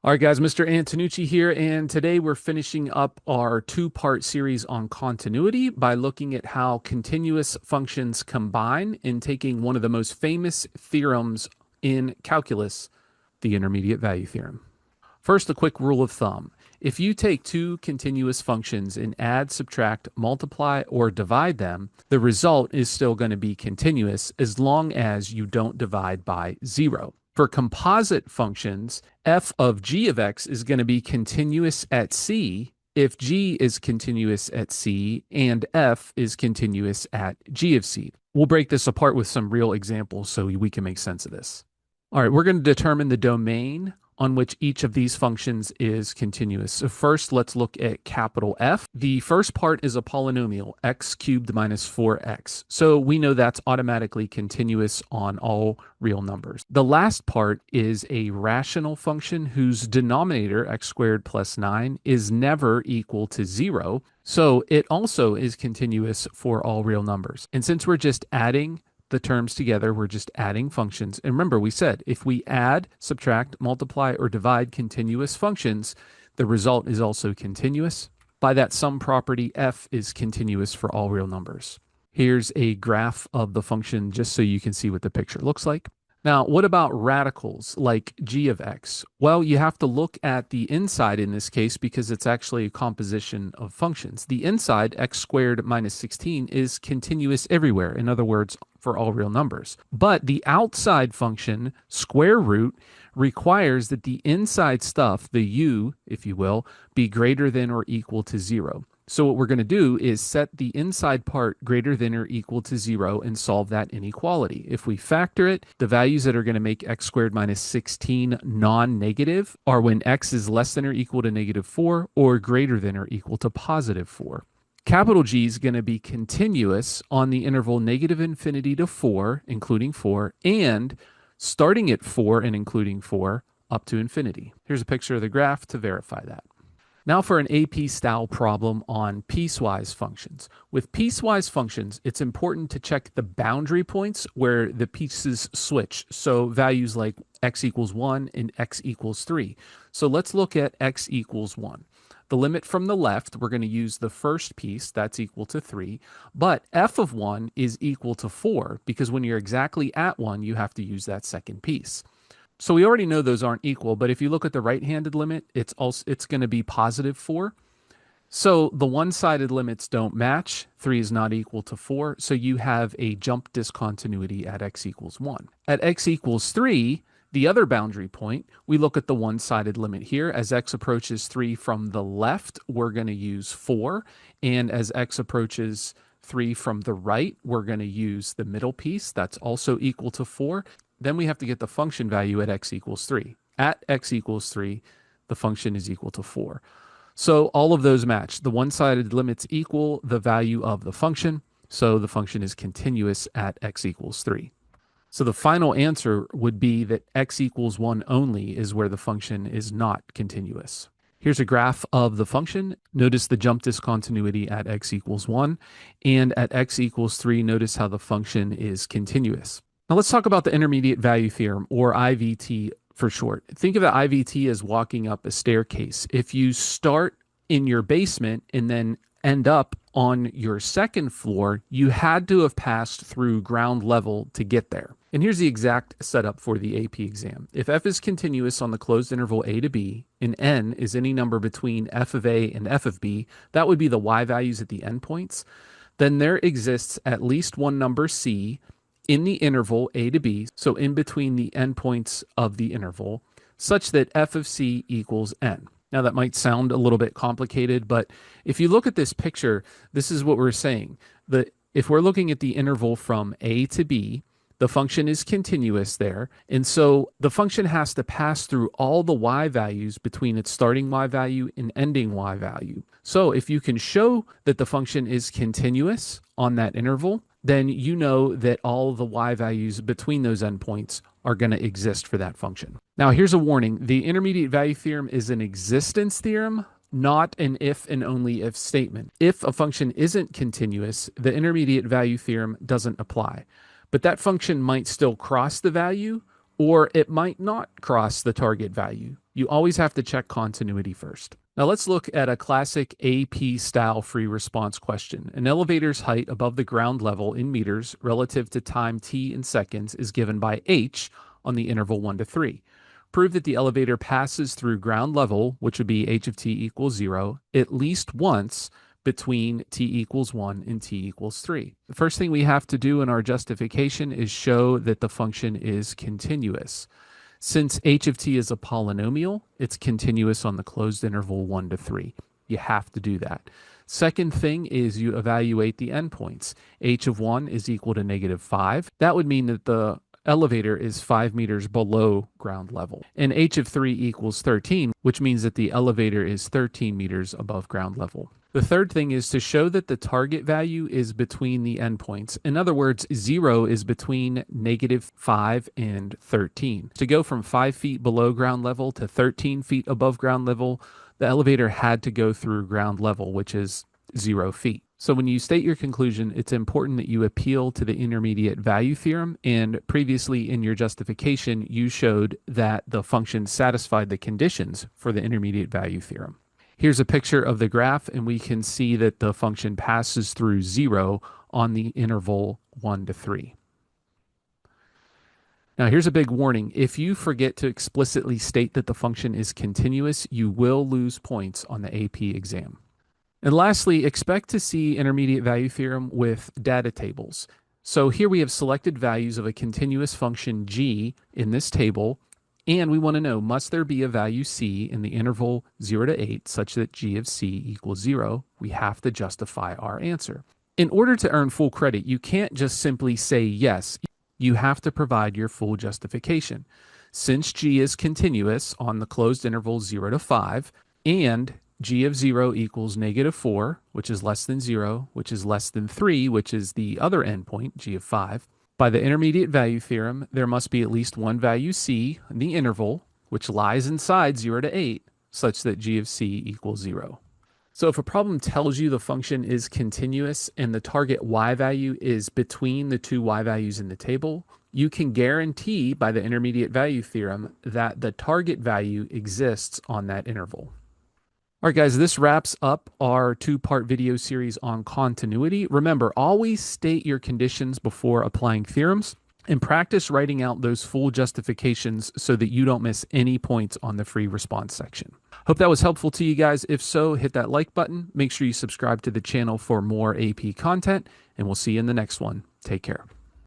All right, guys, Mr. Antonucci here, and today we're finishing up our two-part series on continuity by looking at how continuous functions combine and taking one of the most famous theorems in calculus, the intermediate value theorem. First, a quick rule of thumb. If you take two continuous functions and add, subtract, multiply, or divide them, the result is still going to be continuous as long as you don't divide by zero. For composite functions, f of g of x is going to be continuous at c if g is continuous at c and f is continuous at g of c. We'll break this apart with some real examples so we can make sense of this. All right, we're going to determine the domain on which each of these functions is continuous. So first, let's look at capital F. The first part is a polynomial, x cubed minus 4x. So we know that's automatically continuous on all real numbers. The last part is a rational function whose denominator, x squared plus 9, is never equal to 0. So it also is continuous for all real numbers. And since we're just adding the terms together, we're just adding functions. And remember, we said if we add, subtract, multiply, or divide continuous functions, the result is also continuous. By that sum property, f is continuous for all real numbers. Here's a graph of the function just so you can see what the picture looks like. Now, what about radicals like g of x? Well, you have to look at the inside in this case because it's actually a composition of functions. The inside, x squared minus 16, is continuous everywhere. In other words, for all real numbers. But the outside function, square root, requires that the inside stuff, the u, if you will, be greater than or equal to 0. So what we're going to do is set the inside part greater than or equal to 0 and solve that inequality. If we factor it, the values that are going to make x squared minus 16 non-negative are when x is less than or equal to negative 4 or greater than or equal to positive 4. Capital G is going to be continuous on the interval negative infinity to 4, including 4, and starting at 4 and including 4 up to infinity. Here's a picture of the graph to verify that. Now for an AP style problem on piecewise functions. With piecewise functions, it's important to check the boundary points where the pieces switch. So values like x equals 1 and x equals 3. So let's look at x equals 1. The limit from the left, we're going to use the first piece, that's equal to 3, but f of 1 is equal to 4 because when you're exactly at 1, you have to use that second piece. So we already know those aren't equal, but if you look at the right-handed limit, it's going to be positive 4. So the one-sided limits don't match. 3 is not equal to 4, so you have a jump discontinuity at x equals 1. At x equals 3, the other boundary point, we look at the one-sided limit here. As x approaches 3 from the left, we're going to use 4, and as x approaches 3 from the right, we're going to use the middle piece. That's also equal to 4. Then we have to get the function value at x equals 3. At x equals 3, the function is equal to 4. So all of those match. The one-sided limits equal the value of the function, so the function is continuous at x equals 3. So the final answer would be that x equals 1 only is where the function is not continuous. Here's a graph of the function. Notice the jump discontinuity at x equals 1, and at x equals 3, notice how the function is continuous. Now let's talk about the intermediate value theorem, or IVT for short. Think of the IVT as walking up a staircase. If you start in your basement and then end up on your second floor, you had to have passed through ground level to get there. And here's the exact setup for the AP exam. If f is continuous on the closed interval a to b, and n is any number between f of a and f of b, that would be the y values at the endpoints, then there exists at least one number c in the interval a to b, so in between the endpoints of the interval, such that f of c equals n. Now that might sound a little bit complicated, but if you look at this picture, this is what we're saying. If we're looking at the interval from a to b, the function is continuous there, and so the function has to pass through all the y values between its starting y value and ending y value. So if you can show that the function is continuous on that interval, then you know that all the y values between those endpoints are going to exist for that function. Now here's a warning. The intermediate value theorem is an existence theorem, not an if and only if statement. If a function isn't continuous, the intermediate value theorem doesn't apply. But that function might still cross the value, or it might not cross the target value. You always have to check continuity first. Now let's look at a classic AP style free response question. An elevator's height above the ground level in meters relative to time t in seconds is given by h on the interval 1 to 3. Prove that the elevator passes through ground level, which would be h of t equals 0, at least once between t equals 1 and t equals 3. The first thing we have to do in our justification is show that the function is continuous. Since h of t is a polynomial, it's continuous on the closed interval 1 to 3. You have to do that. Second thing is you evaluate the endpoints. H of 1 is equal to -5. That would mean that the elevator is 5 meters below ground level. And h of 3 equals 13, which means that the elevator is 13 meters above ground level. The third thing is to show that the target value is between the endpoints. In other words, 0 is between -5 and 13. To go from 5 feet below ground level to 13 feet above ground level, the elevator had to go through ground level, which is 0 feet. So when you state your conclusion, it's important that you appeal to the Intermediate Value Theorem, and previously in your justification, you showed that the function satisfied the conditions for the Intermediate Value Theorem. Here's a picture of the graph, and we can see that the function passes through 0 on the interval 1 to 3. Now, here's a big warning. If you forget to explicitly state that the function is continuous, you will lose points on the AP exam. And lastly, expect to see Intermediate Value Theorem with data tables. So here we have selected values of a continuous function g in this table, and we want to know, must there be a value c in the interval 0 to 8 such that g of c equals 0? We have to justify our answer. In order to earn full credit, you can't just simply say yes. You have to provide your full justification. Since g is continuous on the closed interval 0 to 5, and g of 0 equals -4, which is less than 0, which is less than 3, which is the other endpoint, g of 5, by the Intermediate Value Theorem, there must be at least one value c in the interval, which lies inside 0 to 8, such that g of c equals 0. So if a problem tells you the function is continuous and the target y value is between the two y values in the table, you can guarantee by the Intermediate Value Theorem that the target value exists on that interval. All right, guys, this wraps up our two-part video series on continuity. Remember, always state your conditions before applying theorems and practice writing out those full justifications so that you don't miss any points on the free response section. Hope that was helpful to you guys. If so, hit that like button. Make sure you subscribe to the channel for more AP content, and we'll see you in the next one. Take care.